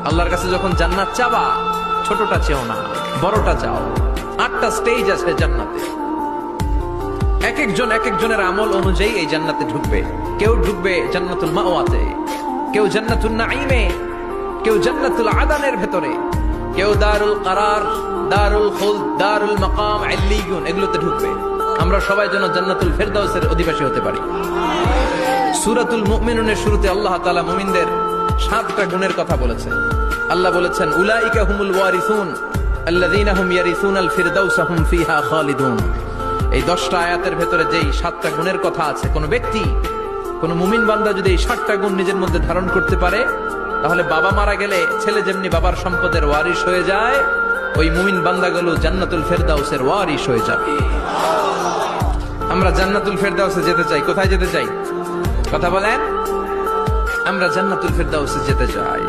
আল্লাহর কাছে যখন জান্নাত চাবা, ছোটটা চেও না, বড়টা চাও। 8টা স্টেজ আছে জান্নাতে। এক একজনের আমল অনুযায়ী এই জান্নাতে ঢুকবে। কেউ ঢুকবে জান্নাতুল মাওয়াতে, কেউ জান্নাতুল নাঈমে, কেউ জান্নাতুল আদানের ভেতরে, কেউ দারুল কারার, দারুল খুলদ, দারুল মাকাম, ইল্লিয়ুন এগুলোতে ঢুকবে। আমরা সবাই যেন জান্নাতুল ফেরদাউসের অধিবাসী হতে পারি। সূরাতুল মুমিনুনের শুরুতে আল্লাহ তাআলা মুমিনদের 7টা গুণের কথা বলেছেন। আল্লাহ বলেছেন, উলাইকা হুমুল ওয়ারিসুন আল্লাযীনা হুম ইয়ারিসুনাল ফিরদাউসা হুম ফিহা খালিদুন। এই 10টা আয়াতের ভেতরে যেই 7টা গুণের কথা আছে, কোন ব্যক্তি, কোন মুমিন বান্দা যদি এই 7টা গুণ নিজের মধ্যে ধারণ করতে পারে, তাহলে বাবা মারা গেলে ছেলে যেমনি বাবার সম্পদের ওয়ারিশ হয়ে যায়, ওই মুমিন বান্দাগুলো জান্নাতুল ফেরদাউসের ওয়ারিশ হয়ে যাবে। আমরা জান্নাতুল ফেরদাউসে যেতে চাই। কোথায় যেতে চাই? কথা বলেন। আমরা জান্নাতুল ফেরদাউসে যেতে চাই।